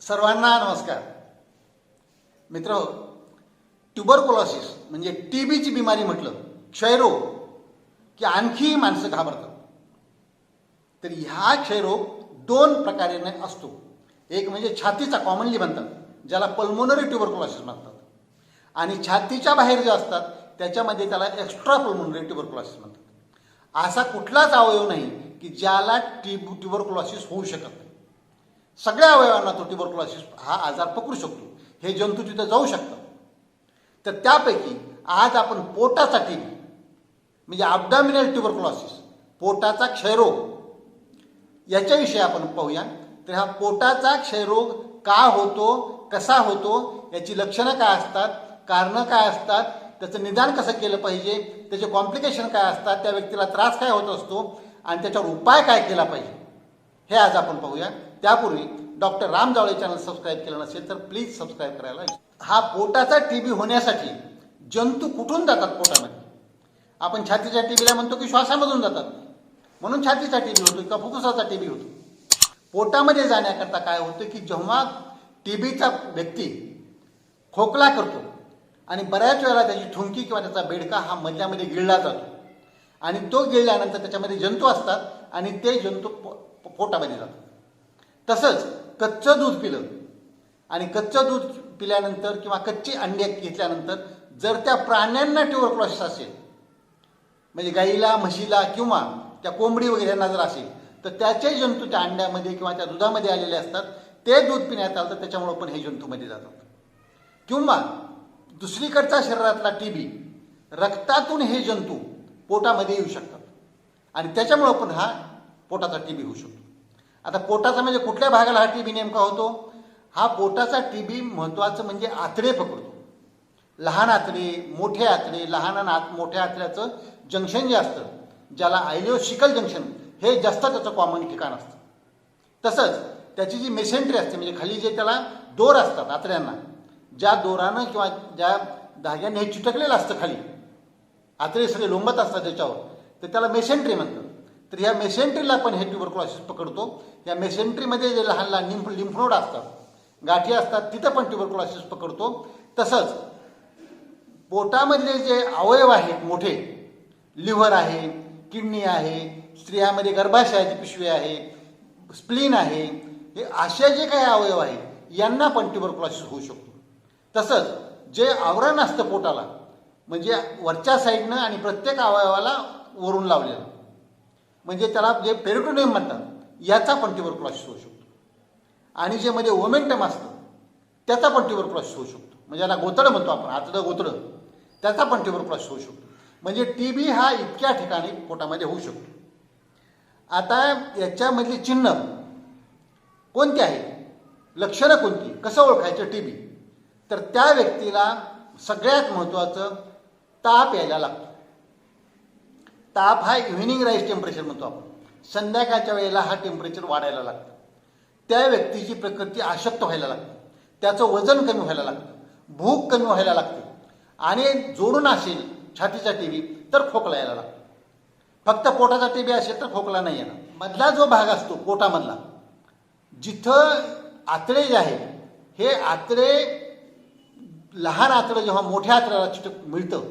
सर्वांना नमस्कार. मित्र, ट्युबरकुलोसिस म्हणजे टीबीची बिमारी म्हटलं, क्षयरोग, की आणखी माणसं घाबरतात. तर ह्या क्षयरोग दोन प्रकारे असतो. एक म्हणजे छातीचा, कॉमनली म्हणतात, ज्याला पल्मोनरी ट्युबरकुलोसिस म्हणतात, आणि छातीच्या बाहेर जे असतात त्याच्यामध्ये त्याला एक्स्ट्रा पल्मोनरी ट्युबरकुलोसिस म्हणतात. असा कुठलाच अवयव नाही की ज्याला ट्युबरकुलोसिस होऊ शकत नाही. सगळ्या अवयवांना तो ट्युबरकुलोसिस हा आजार पकडू शकतो. हे जंतू तिथं जाऊ शकतात. तर त्यापैकी आज आपण पोटाचा टीबी म्हणजे अब्डॉमिनल ट्युबरकुलोसिस, पोटाचा क्षयरोग, याच्याविषयी आपण पाहूया. तर हा पोटाचा क्षयरोग का होतो, कसा होतो, याची लक्षणं काय असतात, कारणं काय असतात, त्याचं निदान कसं केलं पाहिजे, त्याचे कॉम्प्लिकेशन काय असतात, त्या व्यक्तीला त्रास काय होत असतो आणि त्याच्यावर उपाय काय केला पाहिजे, हे आज आपण पाहूया. त्यापूर्वी doctor Ram Jawale channel subscribe केलं नसेल तर प्लीज सबस्क्राईब करायला. हा पोटाचा टीबी होण्यासाठी जंतू कुठून जातात पोटामध्ये? आपण छातीच्या टीबीला म्हणतो की श्वासामधून जातात, म्हणून छातीचा टीबी होतो किंवा फुफ्फुसाचा टीबी होतो. पोटामध्ये जाण्याकरता काय होतं की जेव्हा टीबीचा व्यक्ती खोकला करतो आणि बऱ्याच वेळेला त्याची थुंकी किंवा त्याचा बेडका हा मधल्यामध्ये गिळला जातो, आणि तो गिळल्यानंतर त्याच्यामध्ये जंतू असतात आणि ते जंतू पोटामध्ये जातात. तसंच कच्चं दूध पिलं आणि कच्चं दूध पिल्यानंतर किंवा कच्ची अंडी घेतल्यानंतर जर त्या प्राण्यांना ट्युबरकुलोसिस असेल, म्हणजे गाईला, म्हशीला किंवा त्या कोंबडी वगैरे यांना जर असेल, तर त्याचे जंतू त्या अंड्यामध्ये किंवा त्या दुधामध्ये आलेले असतात. ते दूध पिण्यात आलं तर त्याच्यामुळं पण हे जंतूमध्ये जातात. किंवा दुसरीकडचा शरीरातला टीबी, रक्तातून हे जंतू पोटामध्ये येऊ शकतात आणि त्याच्यामुळं पण हा पोटाचा टीबी होऊ शकतो. आता पोटाचा म्हणजे कुठल्या भागाला हा टीबी नेमका होतो? हा पोटाचा टीबी महत्त्वाचं म्हणजे आतडे पकडतो. लहान आतडे, मोठे आतडे, लहान मोठ्या आतड्याचं जंक्शन जे असतं, ज्याला आयलिओशिकल जंक्शन, हे जास्त त्याचं कॉमन ठिकाण असतं. तसंच त्याची जी मेसेंट्री असते, म्हणजे खाली जे त्याला दोर असतात आतड्यांना, ज्या दोरानं किंवा ज्या धाग्याने हे चिटकलेलं असतं खाली, आतडे सगळे लोंबत असतात त्याच्यावर, तर त्याला मेसेंट्री म्हणतात. तर ह्या मेसेंट्रीला पण हे ट्युबरकुलोसिस पकडतो. या मेसेंट्रीमध्ये जे लहान लहान लिम्फनोड असतात, गाठी असतात, तिथं पण ट्युबरकुलोसिस पकडतो. तसंच पोटामधले जे अवयव आहेत मोठे, लिव्हर आहे, किडनी आहे, स्त्रियामध्ये गर्भाशयाची पिशवी आहे, स्प्लीन आहे, हे असे जे काही अवयव आहेत यांना पण ट्युबरकुलोसिस होऊ शकतो. तसंच जे आवरण असतं पोटाला, म्हणजे वरच्या साईडनं आणि प्रत्येक अवयवाला वरून लावलेलं, म्हणजे त्याला जे पेरिटोनियम म्हणतात, याचा पण ट्युबरकुलोसिस होऊ शकतो. आणि जे मध्ये ओमेंटम असतं त्याचा पण ट्युबरकुलोसिस होऊ शकतो, म्हणजे याला गोतडं म्हणतो आपण, आतडं गोतडं, त्याचा पण ट्युबरकुलोसिस होऊ शकतो. म्हणजे टीबी हा इतक्या ठिकाणी पोटामध्ये होऊ शकतो. आता याच्यामधली चिन्ह कोणती आहेत, लक्षणं कोणती, कसं ओळखायचं टीबी? तर त्या व्यक्तीला सगळ्यात महत्त्वाचं ताप यायला लागतो. ताप हा इव्हिनिंग राईज टेम्परेचर म्हणतो आपण, संध्याकाळच्या वेळेला हा टेम्परेचर वाढायला लागतं. त्या व्यक्तीची प्रकृती अशक्त व्हायला लागते, त्याचं वजन कमी व्हायला लागतं, भूक कमी व्हायला लागते, आणि जोडून असेल छातीचा टीबी तर खोकला यायला लागतो. फक्त पोटाचा टीबी असेल तर खोकला नाही येणार. मधला जो भाग असतो पोटामधला, जिथं आतडे जे आहेत, हे आतडे, लहान आतडं जेव्हा मोठ्या आतड्याला मिळतं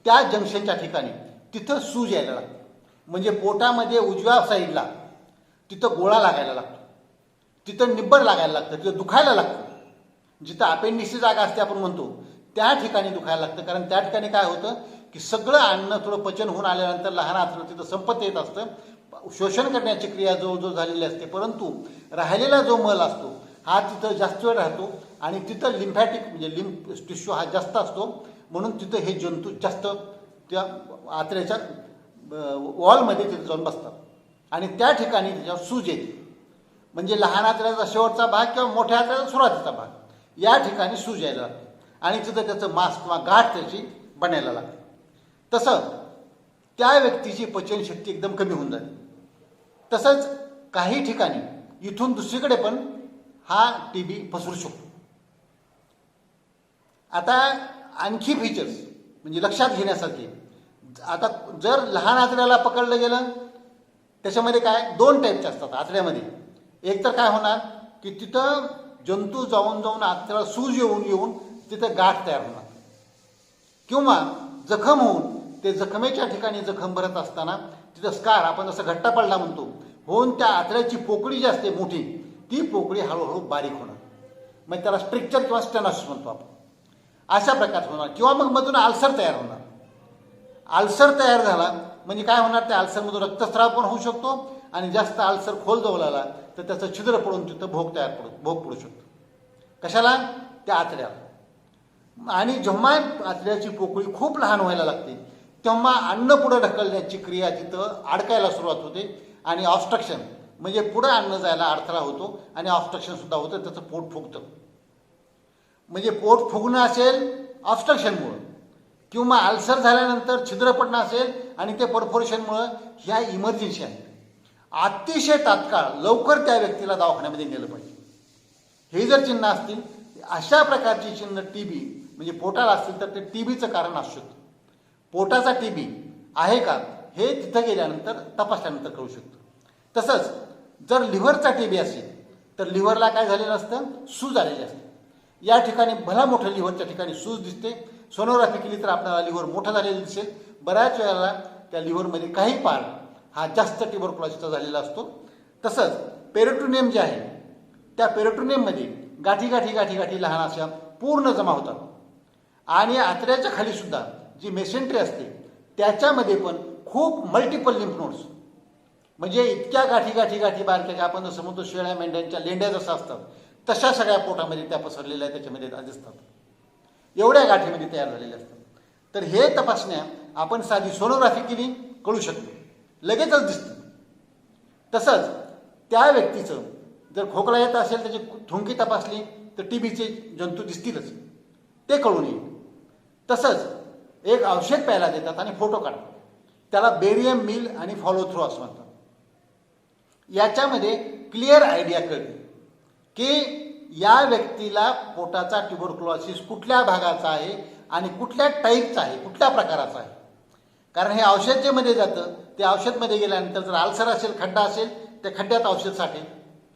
त्या जंक्शनच्या ठिकाणी तिथं सूज यायला लागते. म्हणजे पोटामध्ये उजव्या साईडला तिथं गोळा लागायला लागतो, तिथं निब्बर लागायला लागतं, तिथं दुखायला लागतं. जिथं अपेंडिक्सची जागा असते आपण म्हणतो, त्या ठिकाणी दुखायला लागतं. कारण त्या ठिकाणी काय होतं की सगळं अन्न थोडं पचन होऊन आल्यानंतर लहान आतडं तिथं संपत येत असतं, शोषण करण्याची क्रिया जवळजवळ झालेली असते, परंतु राहिलेला जो मल असतो हा तिथं जास्त वेळ राहतो आणि तिथं लिम्फॅटिक म्हणजे लिम्फ टिश्यू हा जास्त असतो, म्हणून तिथं हे जंतू जास्त त्या आतड्याच्या वॉलमध्ये तिथं जाऊन बसतात आणि त्या ठिकाणी त्याच्यावर सूज येते. म्हणजे लहान आतड्याचा शेवटचा भाग किंवा मोठ्या आतड्याचा सुरुवातीचा भाग, या ठिकाणी सूज यायला लागते आणि तिथं त्याचं मांस किंवा गाठ त्याची बनायला लागते. तसं त्या व्यक्तीची पचनशक्ती एकदम कमी होऊन जाते. तसंच काही ठिकाणी इथून दुसरीकडे पण हा टीबी पसरू शकतो. आता आणखी फीचर्स म्हणजे लक्षात घेण्यासारखे, आता जर लहान आतड्याला पकडलं गेलं त्याच्यामध्ये काय दोन टाईपचे असतात आतड्यामध्ये. एक तर काय होणार की तिथं जंतू जाऊन जाऊन आतड्याला सूज येऊन येऊन तिथे गाठ तयार होणार किंवा जखम होऊन ते जखमेच्या ठिकाणी जखम भरत असताना तिथं स्कार, आपण जसं घट्टा पडला म्हणतो, होऊन त्या आतड्याची पोकळी जी असते मोठी, ती पोकळी हळूहळू बारीक होणार. मग त्याला स्ट्रिक्चर किंवा स्टेनॉसिस म्हणतो आपण. अशा प्रकारचं होणार. किंवा मग मधून आल्सर तयार होणार. आल्सर तयार झाला म्हणजे काय होणार, त्या आल्सरमधून रक्तस्राव पण होऊ शकतो आणि जास्त आल्सर खोल जवळ आला तर त्याचं छिद्र पडून तिथं भोग पडू शकतो. कशाला? त्या आतड्याला. आणि जेव्हा आतड्याची पोकळी खूप लहान व्हायला लागते तेव्हा अन्न पुढे ढकलण्याची क्रिया तिथं अडकायला सुरुवात होते आणि ऑब्स्ट्रक्शन म्हणजे पुढे अन्न जायला अडथळा होतो आणि ऑब्स्ट्रक्शन सुद्धा होतं, त्याचं पोट फुगतं. म्हणजे पोट फुगणं असेल ऑब्स्ट्रक्शनमुळं किंवा अल्सर झाल्यानंतर छिद्र पडणं असेल आणि ते परफोरेशनमुळं, ह्या इमर्जन्सी आहे. अतिशय तात्काळ लवकर त्या व्यक्तीला दवाखान्यामध्ये नेलं पाहिजे. हे जर चिन्ह असतील, अशा प्रकारची चिन्ह टीबी म्हणजे पोटाला असतील तर ते टीबीचं कारण असू शकतं. पोटाचा टीबी आहे का हे तिथं गेल्यानंतर तपासल्यानंतर कळू शकतं. तसंच जर लिव्हरचा टीबी असेल तर लिव्हरला काय झालेलं असतं, सूज आलेली असते. या ठिकाणी भला मोठं लिव्हरच्या ठिकाणी सूज दिसते. सोनोग्राफी केली तर आपल्याला लिव्हर मोठा झालेला दिसेल. बऱ्याच वेळेला त्या लिव्हरमध्ये काही पार्ट हा जास्त ट्युबरक्युलोसिसचा झालेला असतो. तसंच पेरिटोनियम जे आहे त्या पेरिटोनियममध्ये गाठी गाठी गाठी गाठी लहान अशा पूर्ण जमा होतात आणि आतड्याच्या खाली सुद्धा जी मेसेंट्री असते त्याच्यामध्ये पण खूप मल्टिपल लिम्फ नोड्स म्हणजे इतक्या गाठी गाठी गाठी बारक्या, आपण जसं म्हणतो शेळ्या मेंढ्यांच्या लेंड्या जसं असतात तशा सगळ्या पोटामध्ये त्या पसरलेल्या त्याच्यामध्ये दिसतात. एवढ्या गाठीमध्ये तयार झालेल्या असतात. तर हे तपासण्या आपण साधी सोनोग्राफी केली कळू शकतो, लगेचच दिसतं. तसंच त्या व्यक्तीचं जर खोकला येत असेल, त्याची थुंकी तपासली तर टीबीचे जंतू दिसतीलच, ते कळून येईल. तसंच एक औषध प्यायला देतात आणि फोटो काढतात, त्याला बेरियम मील आणि फॉलो थ्रू असं म्हणतात. याच्यामध्ये क्लिअर आयडिया कळते की या व्यक्तीला पोटाचा ट्युबरक्युलोसिस कुठल्या भागाचा आहे आणि कुठल्या टाईपचा आहे, कुठल्या प्रकाराचा आहे. कारण हे औषध जे मध्ये जातं ते औषधमध्ये गेल्यानंतर जर आल्सर असेल, खड्डा असेल, त्या खड्ड्यात औषध साठेल.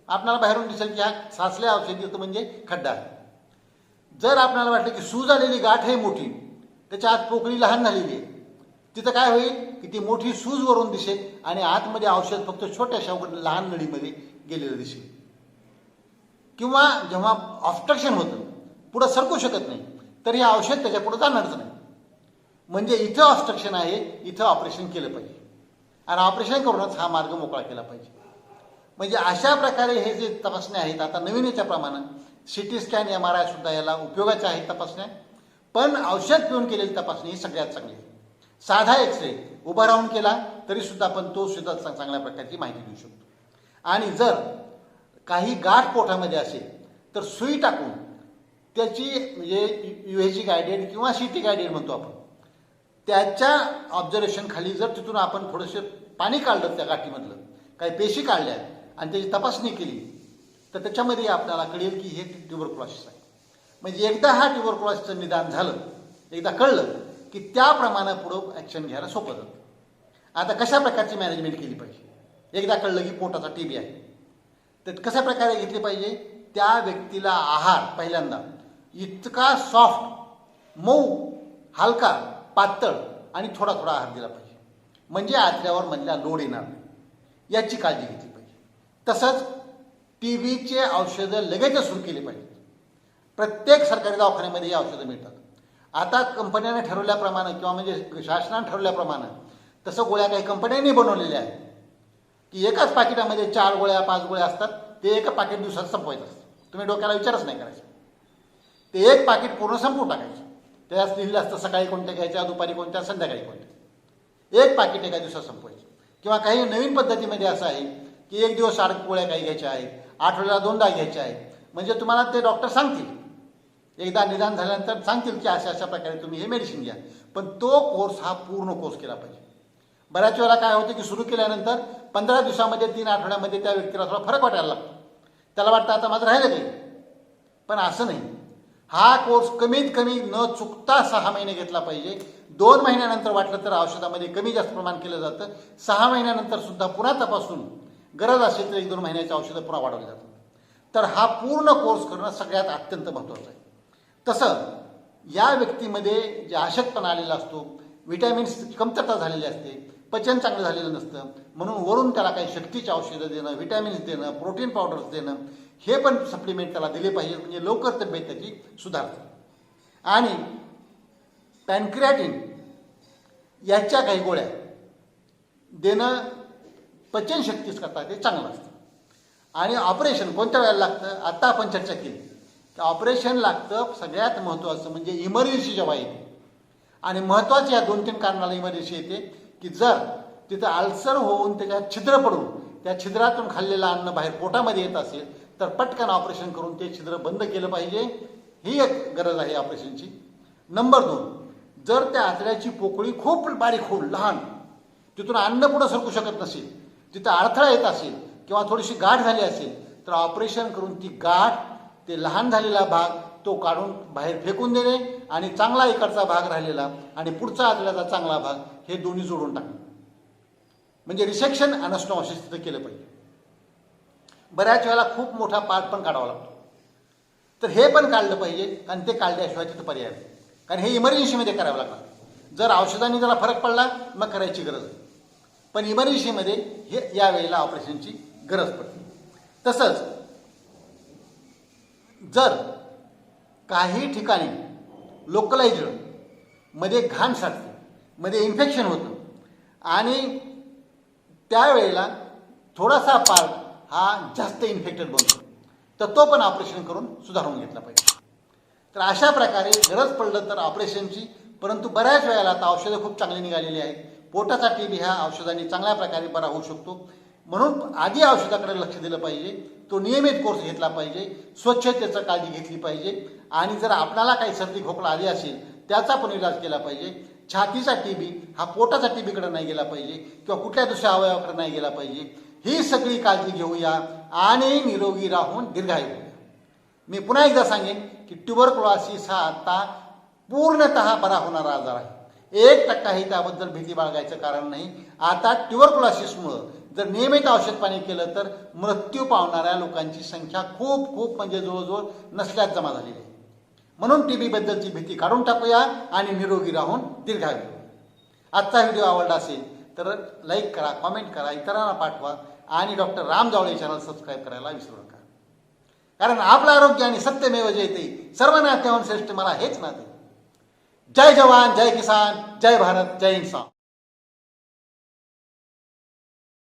आपल्याला बाहेरून दिसेल की हा साचल्या औषध येतं म्हणजे खड्डा आहे. जर आपल्याला वाटलं की सूज आलेली गाठ आहे मोठी, त्याच्या आत पोकळी लहान झालेली आहे, तिथं काय होईल की ती मोठी सूज वरून दिसेल आणि आतमध्ये औषध फक्त छोट्याशा लहान नळीमध्ये गेलेलं दिसेल. किंवा जेव्हा ऑब्स्ट्रक्शन होतं, पुढं सरकू शकत नाही, तर हे औषध त्याच्या पुढं जाणारच नाही. म्हणजे इथं ऑब्स्ट्रक्शन आहे, इथं ऑपरेशन केलं पाहिजे आणि ऑपरेशन करूनच हा मार्ग मोकळा केला पाहिजे. म्हणजे अशा प्रकारे हे जे तपासण्या आहेत, आता नवीन याच्याप्रमाणे CT स्कॅन, MRI सुद्धा याला उपयोगाच्या आहेत तपासण्या. पण औषध पिऊन केलेली तपासणी ही सगळ्यात चांगली आहे. साधा एक्सरे उभा राहून केला तरी सुद्धा आपण तो सुद्धा चांगल्या प्रकारची माहिती देऊ शकतो. आणि जर काही गाठ पोटामध्ये असेल तर सुई टाकून त्याची म्हणजे UAG गायडेड किंवा CT गायडेड म्हणतो आपण, त्याच्या ऑब्झर्वेशन खाली जर तिथून आपण थोडंसं पाणी काढलं त्या गाठीमधलं, काही पेशी काढल्या आणि त्याची तपासणी केली तर त्याच्यामध्ये आपल्याला कळेल की हे ट्युबरक्युलोसिस आहे. म्हणजे एकदा हा ट्युबरक्युलोसिसचं निदान झालं, एकदा कळलं की त्याप्रमाणे पुढं ॲक्शन घ्यायला सोपं जातं. आता कशा प्रकारची मॅनेजमेंट केली पाहिजे, एकदा कळलं की पोटाचा TB आहे तर कशा प्रकारे घेतली पाहिजे. त्या व्यक्तीला आहार पहिल्यांदा इतका सॉफ्ट, मऊ, हलका, पातळ आणि थोडा थोडा आहार दिला पाहिजे, म्हणजे आतड्यावर मधल्या लोड येणार नाही, याची काळजी घेतली पाहिजे. तसंच TBचे औषधं लगेचच सुरू केली पाहिजेत. प्रत्येक सरकारी दवाखान्यामध्ये ही औषधं मिळतात. आता कंपन्याने ठरवल्याप्रमाणे किंवा म्हणजे शासनाने ठरवल्याप्रमाणे तसं गोळ्या काही कंपन्यांनी बनवलेल्या आहेत की एकाच पाकिटामध्ये 4 गोळ्या 5 गोळ्या असतात, ते एक पाकिट दिवसात संपवायचं असतं. तुम्ही डोक्याला विचारच नाही करायचा, ते एक पाकिट पूर्ण संपवून टाकायचं. त्यात लिहिलं असतं सकाळी कोणत्या घ्यायच्या, दुपारी कोणत्या, संध्याकाळी कोणत्या. एक पाकिट एका दिवसात संपवायचं. किंवा काही नवीन पद्धतीमध्ये असं आहे की एक दिवस 8 गोळ्या काही घ्यायच्या आहेत, आठवड्याला 2दा घ्यायच्या आहेत. म्हणजे तुम्हाला ते डॉक्टर सांगतील, एकदा निदान झाल्यानंतर सांगतील की अशा अशा प्रकारे तुम्ही हे मेडिसिन घ्या. पण तो कोर्स हा पूर्ण कोर्स केला पाहिजे. बऱ्याच वेळेला काय होतं की सुरू केल्यानंतर 15 दिवसामध्ये 3 आठवड्यामध्ये त्या व्यक्तीला थोडा फरक वाटायला लागतो. त्याला वाटतं आता माझं राहिलं काही, पण असं नाही. हा कोर्स कमीत कमी न चुकता 6 महिने घेतला पाहिजे. 2 महिन्यानंतर वाटलं तर औषधामध्ये कमी जास्त प्रमाण केलं जातं. 6 महिन्यानंतर सुद्धा पुन्हा तपासून गरज असेल तर 1-2 महिन्याची औषधं पुन्हा वाढवली जातात. तर हा पूर्ण कोर्स करणं सगळ्यात अत्यंत महत्त्वाचं आहे. तसं या व्यक्तीमध्ये जे अशक्तपणा आलेला असतो, व्हिटॅमिन्सची कमतरता झालेली असते, पचन चांगलं झालेलं नसतं, म्हणून वरून त्याला काही शक्तीची औषधं देणं, व्हिटॅमिन्स देणं, प्रोटीन पावडर्स देणं, हे पण सप्लिमेंट त्याला दिले पाहिजे, म्हणजे लवकर तब्येत त्याची सुधारते. आणि पॅनक्रियाटिन याच्या काही गोळ्या देणं पचनशक्तीच करता ते चांगलं असतं. आणि ऑपरेशन कोणत्या वेळेला लागतं, आता आपण चर्चा केली की ऑपरेशन लागतं सगळ्यात महत्त्वाचं म्हणजे इमर्जन्सी जेव्हा येते. आणि महत्त्वाचं या 2-3 कारणाला इमर्जन्सी येते की जर तिथं अल्सर होऊन त्याच्यात छिद्र पडून त्या छिद्रातून खाल्लेलं अन्न बाहेर पोटामध्ये येत असेल तर पटकन ऑपरेशन करून ते छिद्र बंद केलं पाहिजे. ही एक गरज आहे ऑपरेशनची. नंबर 2, जर त्या आतड्याची पोकळी खूप बारीक होऊन लहान, तिथून अन्न पुढं सरकू शकत नसेल, तिथं अडथळा येत असेल किंवा थोडीशी गाठ झाली असेल तर ऑपरेशन करून ती गाठ, ते लहान झालेला भाग तो काढून बाहेर फेकून देणे आणि चांगला इकडचा भाग राहिलेला आणि पुढचा आतड्याचा चांगला भाग हे दोन्ही जोडून टाकणे. म्हणजे रिसेक्शन अनस्टॉमॉसिस तिथं केलं पाहिजे. बऱ्याच वेळेला खूप मोठा पार्ट पण काढावा लागतो, तर हे पण काढलं पाहिजे आणि ते काढल्याशिवाय तिथं पर्याय नाही. कारण हे इमर्जन्सीमध्ये करावं लागणार. जर औषधांनी जरा फरक पडला मग करायची गरज आहे, पण इमर्जन्सीमध्ये हे या वेळेला ऑपरेशनची गरज पडते. तसंच जर काही ठिकाणी लोकलाइज्ड मध्ये घाण साठते, मध्ये इन्फेक्शन होतं आणि त्यावेळेला थोडासा पार्ट हा जास्त इन्फेक्टेड बनतो, तर तो पण ऑपरेशन करून सुधारून घेतला पाहिजे. तर अशा प्रकारे गरज पडलं तर ऑपरेशनची, परंतु बऱ्याच वेळेला आता औषधं खूप चांगली निघालेली आहेत. पोटाचा TB ह्या औषधांनी चांगल्या प्रकारे बरा होऊ शकतो. म्हणून आधी औषधाकडे लक्ष दिलं पाहिजे, तो नियमित कोर्स घेतला पाहिजे, स्वच्छतेचं काळजी घेतली पाहिजे आणि जर आपल्याला काही सर्दी खोकला आली असेल त्याचा पण इलाज केला पाहिजे. छातीचा TB हा पोटाचा TBकडे नाही गेला पाहिजे किंवा कुठल्या दुसऱ्या अवयवाकडे नाही गेला पाहिजे. ही सगळी काळजी घेऊया आणि निरोगी राहून दीर्घायू होऊया. मी पुन्हा एकदा सांगेन की ट्युबरक्लोसिस हा आता पूर्णतः बरा होणारा आजार आहे. 1% त्याबद्दल भीती बाळगायचं कारण नाही. आता ट्युबरक्लोसिसमुळं जर नियमित औषध पाणी केलं तर मृत्यू पावणाऱ्या लोकांची संख्या खूप खूप म्हणजे जवळजवळ नसल्यात जमा झालेली आहे. म्हणून TB बद्दलची भीती काढून टाकूया आणि निरोगी राहून दीर्घायू. आजचा व्हिडिओ आवडला असेल तर लाईक करा, कॉमेंट करा, इतरांना पाठवा आणि doctor Ram Jawale channel subscribe करायला विसरू नका. कारण आपलं आरोग्य आणि सत्यमेव जयते, सर्व नात्याहून श्रेष्ठ मला हेच नाते. जय जवान, जय किसान, जय भारत, जय इन्सान.